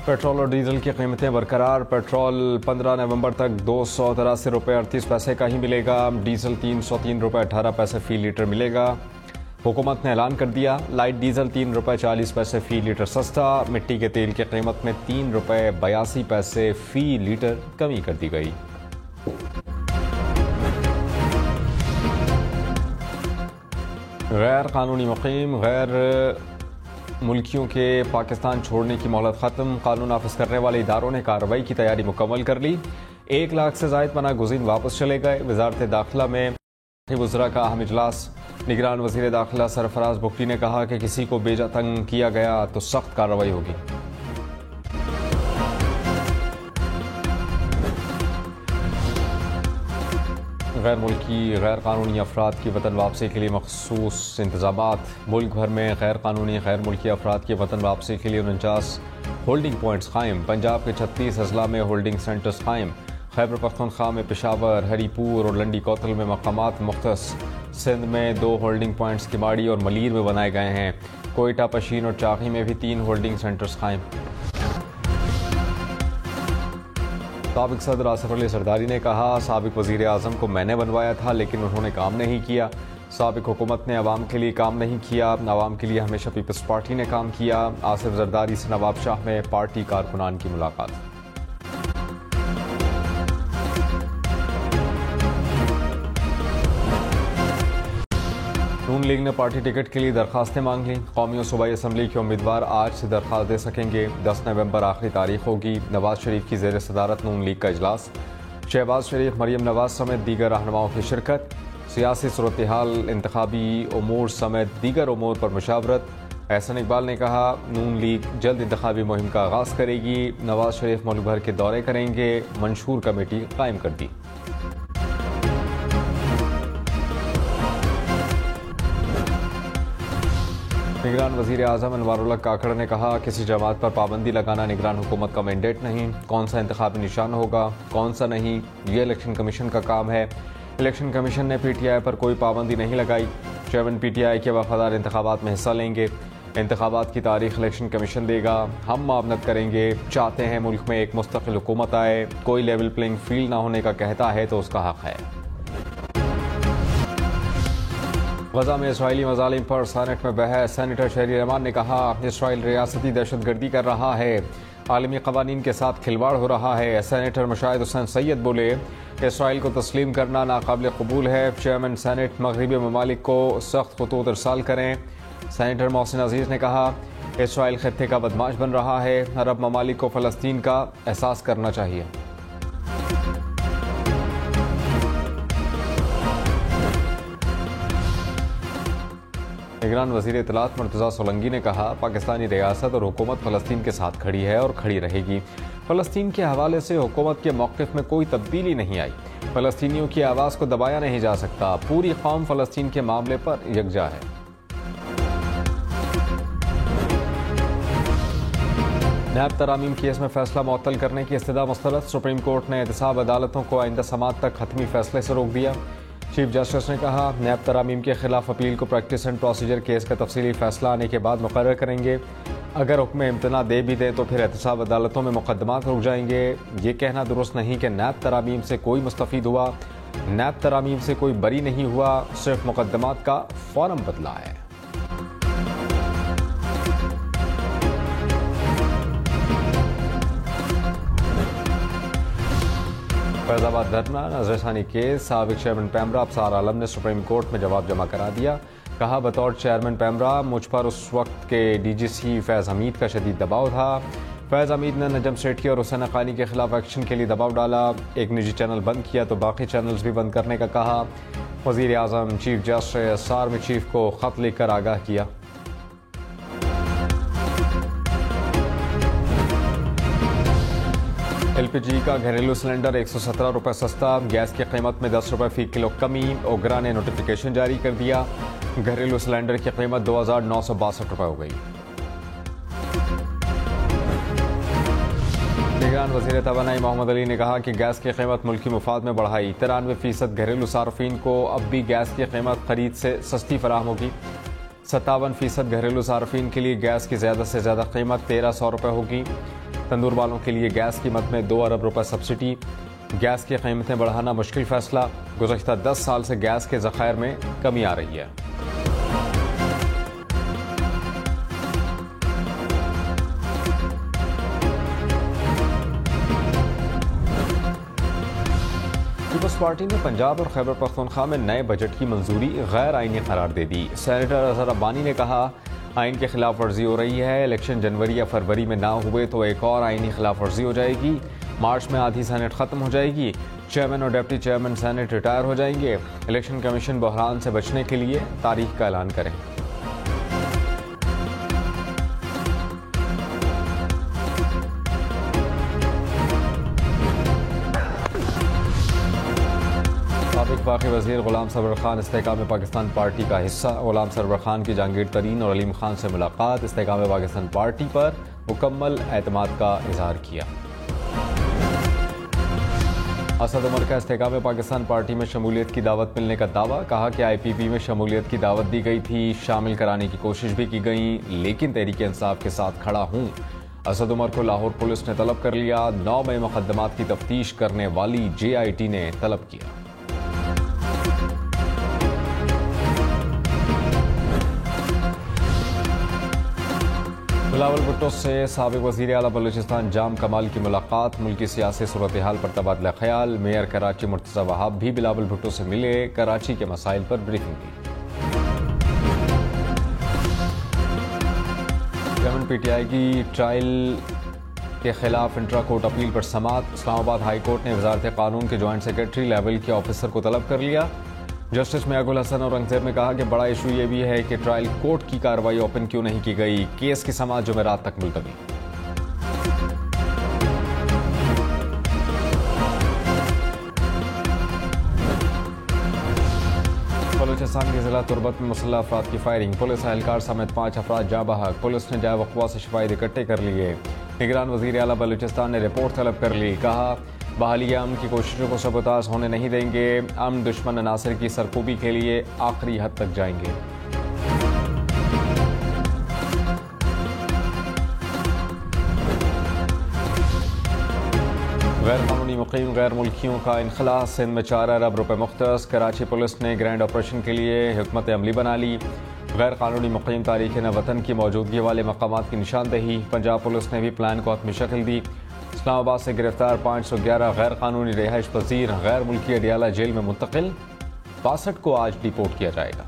Petrol और diesel की कीमतें बरकरार। पेट्रोल 15 नवंबर तक 283 रुपये 38 पैसे का ही मिलेगा। डीजल 303 रुपये 18 पैसे फी लीटर मिलेगा। हुकूमत ने ऐलान कर दिया, लाइट डीजल 3 रुपये 40 पैसे फी लीटर सस्ता। मिट्टी के तेल की कीमत में 3 रुपये 82 पैसे फी लीटर कमी कर दी गई। गैर कानूनी मुकीम गैर मुल्कियों के पाकिस्तान छोड़ने की मोहलत ख़त्म। कानून नाफिज करने वाले इदारों ने कार्रवाई की तैयारी मुकम्मल कर ली। 1 लाख से ज़ायद पनाह गुज़ीन वापस चले गए। वज़ारत दाखिला में वज़रा का अहम इजलास। निगरान वज़ीर दाखिला सरफराज बुगटी ने कहा कि किसी को बेजा तंग किया गया तो सख्त कार्रवाई होगी। गैर मुल्की गैर कानूनी अफराद की वतन वापसी के लिए मखसूस इंतजामात। मुल्क भर में गैर कानूनी गैर मुल्की अफराद की वतन वापसी के लिए 49 होल्डिंग पॉइंट्स कायम। पंजाब के 36 अजला में होल्डिंग सेंटर्स कायम। खैबर पख्तूनख्वा में पेशावर, हरीपुर और लंडी कोतल में मकामात मुख्तस। सिंध में 2 होल्डिंग पॉइंट्स किमाड़ी और मलीर में बनाए गए हैं। कोयटा, पशीन और चाकी में भी 3 होल्डिंग सेंटर्स कायम। साबिक सदर आसिफ अली जरदारी ने कहा, साबिक वज़ीर आज़म को मैंने बनवाया था लेकिन उन्होंने काम नहीं किया। साबिक हुकूमत ने अवाम के लिए काम नहीं किया, अवाम के लिए हमेशा पीपल्स पार्टी ने काम किया। आसिफ जरदारी से नवाब शाह में पार्टी कारकुनान की मुलाकात। नून लीग ने पार्टी टिकट के लिए दरखास्तें मांग ली। कौमी और सूबाई असम्बली के उम्मीदवार आज से दरखास्त दे सकेंगे। 10 नवंबर आखिरी तारीख होगी। नवाज शरीफ की ज़ेर सदारत नून लीग का इजलास। शहबाज शरीफ, मरियम नवाज समेत दीगर रहनुमाओं की शिरकत। सियासी सूरत हाल, इंतखाबी उमूर समेत दीगर उमूर पर मुशावरत। एहसन इकबाल ने कहा, नून लीग जल्द इंतखाबी मुहिम का आगाज़ करेगी। नवाज शरीफ मुल्क भर के दौरे करेंगे। मंशूर कमेटी कायम कर दी। निगरान वज़ीर आज़म अनवारुल्लाह काकड़ ने कहा, किसी जमात पर पाबंदी लगाना निगरान हुकूमत का मैंडेट नहीं। कौन सा इंतखाबी निशान होगा, कौन सा नहीं, ये इलेक्शन कमीशन का काम है। इलेक्शन कमीशन ने PTI पर कोई पाबंदी नहीं लगाई। चेयरमैन PTI के वफादार इंतखाबात में हिस्सा लेंगे। इंतखाबात की तारीख इलेक्शन कमीशन देगा। हम मामनत करेंगे। चाहते हैं मुल्क में एक मुस्तकिल हुकूमत आए। कोई लेवल प्लेइंग फील्ड ना होने का कहता है तो उसका हक है। गजा में इसराइली मजालिम पर सेनेट में बहस। सेनेटर शहरी रहमान ने कहा, इसराइल रियासती दहशतगर्दी कर रहा है, आलमी कवानीन के साथ खिलवाड़ हो रहा है। सेनेटर मुशाहिद हुसैन सैयद बोले, इसराइल को तस्लीम करना नाकाबिल कबूल है। चेयरमैन सेनेट मगरबी ममालिक को सख्त खतूत इरसाल करें। सेनेटर मोहसिन अजीज ने कहा, इसराइल खत्ते का बदमाश बन रहा है। अरब ममालिक को फ़लस्तीन का एहसास करना चाहिए। निगरान वज़ीर इत्तलात मुर्तज़ा सोलंकी ने कहा, पाकिस्तानी रियासत और हुकूमत फ़लस्तीन के साथ खड़ी है और खड़ी रहेगी। फ़लस्तीन के हवाले से हुकूमत के मौक़िफ़ में कोई तब्दीली नहीं आई। फ़लस्तीनियों की आवाज़ को दबाया नहीं जा सकता। पूरी कौम फ़लस्तीन के मामले पर यकजा है। नैब तरामीम केस में फैसला मुअत्तल करने की इस्तदा मुस्तरद। सुप्रीम कोर्ट ने एहतसाब अदालतों को आइंदा समाअत तक हतमी फैसले से रोक दिया। चीफ जस्टिस ने कहा, नैब तरामीम के खिलाफ अपील को प्रैक्टिस एंड प्रोसीजर केस का तफसीली फैसला आने के बाद मुकर्रर करेंगे। अगर हुक्म इम्तना दे भी दें तो फिर एहतसाब अदालतों में मुकदमात रुक जाएंगे। ये कहना दुरुस्त नहीं कि नैब तरामीम से कोई मुस्तफ़ीद हुआ। नैब तरामीम से कोई बरी नहीं हुआ, सिर्फ मुकदमात का फॉर्म बदला है। फैज़ाबाद धरना नजरसानी केस। साबिक चेयरमैन पैमरा अफसार आलम ने सुप्रीम कोर्ट में जवाब जमा करा दिया। कहा, बतौर चेयरमैन पैमरा मुझ पर उस वक्त के DGC फैज़ हमीद का शदीद दबाव था। फैज़ हमीद ने नजम सेठी और हुसैन हक़ानी के खिलाफ एक्शन के लिए दबाव डाला। एक निजी चैनल बंद किया तो बाकी चैनल्स भी बंद करने का कहा। वज़ीर आज़म, चीफ जस्टिस, आर्मी चीफ को ख़त लिखकर आगाह किया। LPG का घरेलू सिलेंडर 117 रुपये सस्ता। गैस की कीमत में 10 रुपये फ़ी किलो कमी। ओगरा ने नोटिफिकेशन जारी कर दिया। घरेलू सिलेंडर की कीमत 2,962 रुपये हो गई। निगरान वज़ीर तवानाई मोहम्मद अली ने कहा कि गैस की कीमत मुल्की मुफाद में बढ़ाई। 93% घरेलू सार्फिन को अब भी गैस की कीमत खरीद से सस्ती फराहम होगी। 57% घरेलू सार्फिन के लिए गैस की ज़्यादा से ज़्यादा कीमत 1,300 रुपये होगी। तंदूर वालों के लिए गैस कीमत में 2 अरब रुपए सब्सिडी। गैस की कीमतें बढ़ाना मुश्किल फैसला। गुज़श्ता 10 साल से गैस के ज़खायर में कमी आ रही है। पीपल्स पार्टी ने पंजाब और खैबर पख्तूनख्वा में नए बजट की मंजूरी गैर आईनी करार दे दी। सेनेटर अजहर अब्बानी ने कहा, आइन की खिलाफ वर्जी हो रही है। इलेक्शन जनवरी या फरवरी में ना हुए तो एक और आइनी खिलाफ वर्जी हो जाएगी। मार्च में आधी सेनेट खत्म हो जाएगी। चेयरमैन और डिप्टी चेयरमैन सेनेट रिटायर हो जाएंगे। इलेक्शन कमीशन बहरान से बचने के लिए तारीख का ऐलान करें। साबिक वफ़ाक़ी वज़ीर ग़ुलाम सरवर खान इस्तेकाम पाकिस्तान पार्टी का हिस्सा। ग़ुलाम सरवर खान की जहांगीर तरीन और अलीम खान से मुलाकात। इस्तेकाम पाकिस्तान पार्टी पर मुकम्मल एतमाद का इजहार किया। असद उमर का इस्तेकाम पाकिस्तान पार्टी में शमूलियत की दावत मिलने का दावा। कहा कि IPP में शमूलियत की दावत दी गई थी, शामिल कराने की कोशिश भी की गई, लेकिन तहरीक इंसाफ के साथ खड़ा हूँ। असद उमर को लाहौर पुलिस ने तलब कर लिया। 9 मई मुकदमात की तफ्तीश करने वाली JIT ने तलब किया। बिलावल भुट्टो से साबिक वज़ीर आला बलूचिस्तान जाम कमाल की मुलाकात। मुल्की सियासी सूरत हाल पर तबादला ख्याल। मेयर कराची मुर्तज़ा वहाब भी बिलावल भुट्टो से मिले। कराची के मसाइल पर ब्रीफिंग दी। यमन PTI की ट्रायल के खिलाफ इंट्रा कोर्ट अपील पर समाअत। इस्लामाबाद हाई कोर्ट ने वजारत कानून के जॉइंट सेक्रेटरी लेवल के ऑफिसर को तलब कर लिया। जस्टिस मियागुल हसन और औरंगजेब ने कहा कि बड़ा इशू ये भी है कि ट्रायल कोर्ट की कार्रवाई ओपन क्यों नहीं की गई। केस की समाअत जुमेरात तक मुलतवी। बलूचिस्तान के जिला तुरबत में मुसल्लह अफराद की फायरिंग। पुलिस एहलकार समेत 5 अफराद जाँ बहक। पुलिस ने जाए वक़्वा से शवाहिद इकट्ठे कर लिए। निगरान वज़ीर आला बलूचिस्तान ने रिपोर्ट तलब कर ली। कहा, बहाली अमन की कोशिशों को सबोताज होने नहीं देंगे। अमन दुश्मन अनासर की सरकूबी के लिए आखिरी हद तक जाएंगे। गैर कानूनी मुकीम गैर मुल्कियों का इनखला। सिंध में 4 अरब रुपए मुख्तस। कराची पुलिस ने ग्रैंड ऑपरेशन के लिए हुकमत अमली बना ली। गैर कानूनी मुकीम तारीख़ वतन की मौजूदगी वाले मकामात की निशानदही। पंजाब पुलिस ने भी प्लान को हतमी शक्ल दी। इस्लामाबाद से गिरफ्तार 511 गैर कानूनी रिहाइश पजीर गैर मुल्की अडियाला जेल में मुंतकिल। 62 को आज डिपोर्ट किया जाएगा।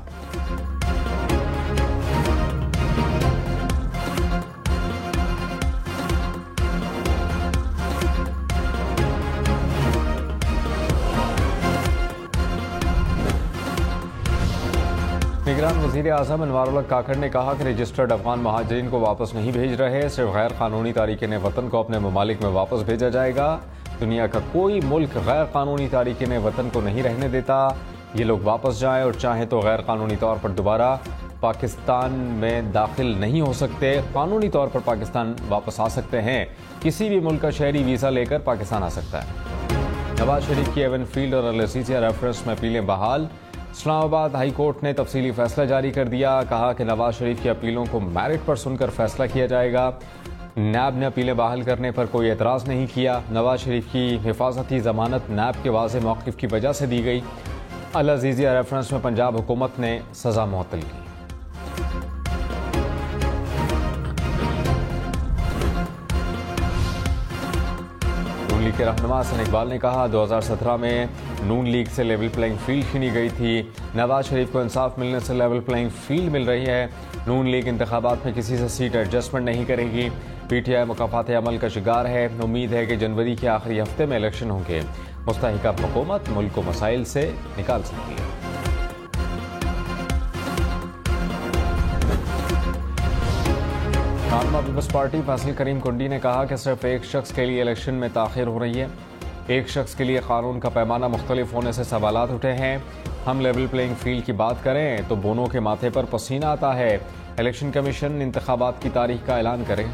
निगरान वज़ीर आज़म अनवारुल्लाह काकड़ ने कहा कि रजिस्टर्ड अफगान महाजरीन को वापस नहीं भेज रहे, सिर्फ गैर कानूनी तारीकीन वतन को अपने ममालिक में वापस भेजा जाएगा। दुनिया का कोई मुल्क गैर कानूनी तारीकीन वतन को नहीं रहने देता। ये लोग वापस जाएं और चाहें तो गैर कानूनी तौर पर दोबारा पाकिस्तान में दाखिल नहीं हो सकते, कानूनी तौर पर पाकिस्तान वापस आ सकते हैं। किसी भी मुल्क का शहरी वीज़ा लेकर पाकिस्तान आ सकता है। नवाज शरीफ की एवन फील्ड और अल अज़ीज़िया रेफरेंस में अपीलें बहाल। इस्लामाबाद हाई कोर्ट ने तफसीली फैसला जारी कर दिया। कहा कि नवाज शरीफ की अपीलों को मेरिट पर सुनकर फैसला किया जाएगा। नैब ने अपीलें बहाल करने पर कोई एतराज़ नहीं किया। नवाज शरीफ की हिफाजती जमानत नैब के वाज़ेह मौक़िफ़ की वजह से दी गई। अल अज़ीज़िया रेफरेंस में पंजाब हुकूमत ने सज़ा मुअत्तल की। नून लीग के रहनुमा हसन इकबाल ने कहा, 2017 में नून लीग से लेवल प्लेइंग फील्ड छीनी गई थी। नवाज शरीफ को इंसाफ मिलने से लेवल प्लेइंग फील्ड मिल रही है। नून लीग इंतखाबात में किसी से सीट एडजस्टमेंट नहीं करेगी। PTI मुकाफात अमल का शिकार है। उम्मीद है कि जनवरी के आखिरी हफ्ते में इलेक्शन होंगे। मुस्तहिका हुकूमत मुल्क को मसाइल से निकाल सकती है। रहनुमा पीपल्स पार्टी फैसल करीम कुंडी ने कहा कि सिर्फ एक शख्स के लिए इलेक्शन में ताखिर हो रही है। एक शख्स के लिए कानून का पैमाना मुख्तलिफ होने से सवालात उठे हैं। हम लेवल प्लेइंग फील्ड की बात करें तो दोनों के माथे पर पसीना आता है। इलेक्शन कमीशन इंतखाबात की तारीख का ऐलान करे।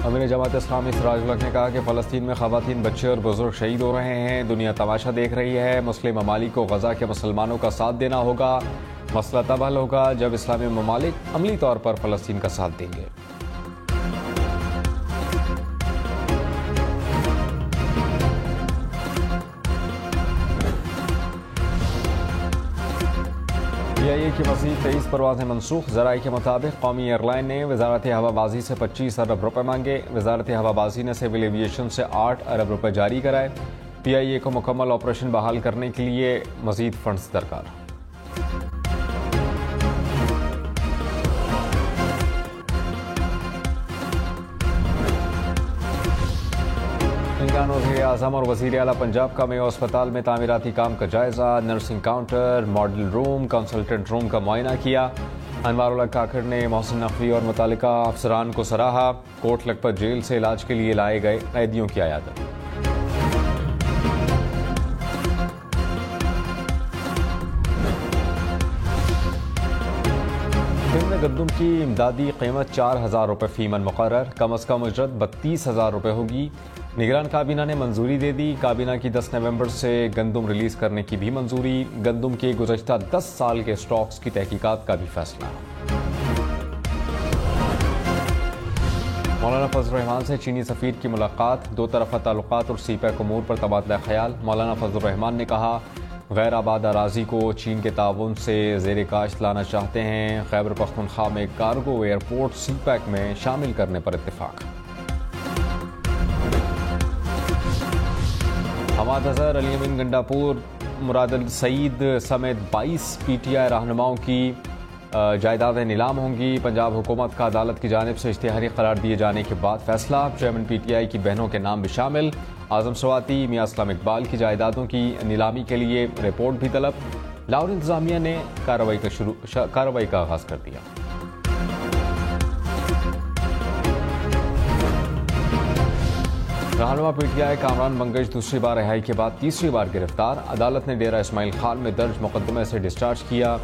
अमीर जमात इस्लामी सिराजुल हक ने कहा कि फ़लस्तीन में ख़वातीन, बच्चे और बुजुर्ग शहीद हो रहे हैं। दुनिया तमाशा देख रही है। मुस्लिम ममालिक को गजा के मुसलमानों का साथ देना होगा। मसला तब हल होगा जब इस्लामी ममालिक अमली तौर पर फ़लस्तीन का साथ देंगे। PIA की मज़ीद 23 परवाज़ें मनसूख। ज़राए के मुताबिक कौमी एयरलाइन ने वजारत हवाबाजी से 25 अरब रुपये मांगे। वजारत हवाबाजी ने सिविल एविएशन से 8 अरब रुपये जारी कराए। PIA को मुकम्मल ऑपरेशन बहाल करने के लिए मज़ीद फंड्स दरकार। वज़ीर आज़म और वज़ीर आला पंजाब का मेयो अस्पताल में तामीराती काम का जायजा। Nursing counter, model room, consultant room का मुआयना किया। अनवारुल्लाह काकड़ ने मोहसिन नकवी और मुतालिका अफसरान को सराहा। कोट लखपत जेल से इलाज के लिए लाए गए कैदियों की आयादत। में गंदम की इमदादी कीमत 4,000 रुपये फीमन मुकर्रर। कम अज़ कम उजरत 32,000 रुपये होगी। निगरान काबीना ने मंजूरी दे दी। काबीना की 10 नवंबर से गंदम रिलीज करने की भी मंजूरी। गंदम के गुज़श्ता 10 साल के स्टॉक्स की तहकीकात का भी फैसला। मौलाना फजल रहमान से चीनी सफ़ीर की मुलाकात। दो तरफ़ा ताल्लुकात और CPEC उमूर पर तबादला ख्याल। मौलाना फजल रहमान ने कहा गैर आबाद अराजी को चीन के ताउन से ज़ेर काश्त लाना चाहते हैं। खैबर पख्तूनख्वा में कार्गो एयरपोर्ट CPEC में शामिल करने पर इत्तेफाक। हमाद अजहर, अली अमीन गंडापुर, मुराद सईद समेत 22 PTI रहनुमाओं की जायदादें नीलाम होंगी। पंजाब हुकूमत का अदालत की जानिब से इश्तिहारी करार दिए जाने के बाद फैसला। चेयरमैन PTI की बहनों के नाम भी शामिल। आजम स्वाति, मियां असलम इकबाल की जायदादों की नीलामी के लिए रिपोर्ट भी तलब। लाहौर इंतजामिया ने कार्रवाई का आगाज कर दिया। रहनुमा PTI कामरान मंगेश दूसरी बार रिहाई के बाद तीसरी बार गिरफ्तार। अदालत ने डेरा इस्माइल खान में दर्ज मुकदमे से डिस्चार्ज किया।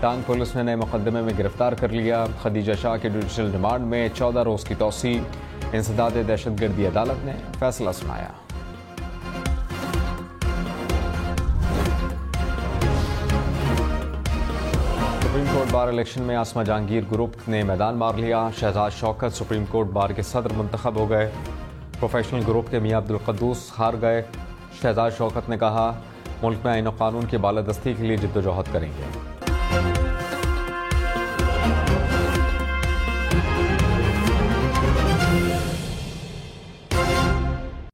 टांग पुलिस ने नए मुकदमे में गिरफ्तार कर लिया। खदीजा शाह के जुडिशल रिमांड में 14 रोज की तौसी। इंसदाद दहशतगर्दी अदालत ने फैसला सुनाया। सुप्रीम कोर्ट बार इलेक्शन में आसमा जहांगीर ग्रुप ने मैदान मार लिया। Shahzad Shaukat supreme court bar के सदर मुंतखब हो गए। प्रोफेशनल ग्रुप के मियां अब्दुल कद्दूस हार गए। शहजाद शौकत ने कहा मुल्क में आईन और कानून की बालादस्ती के लिए जिद्दोजहद करेंगे।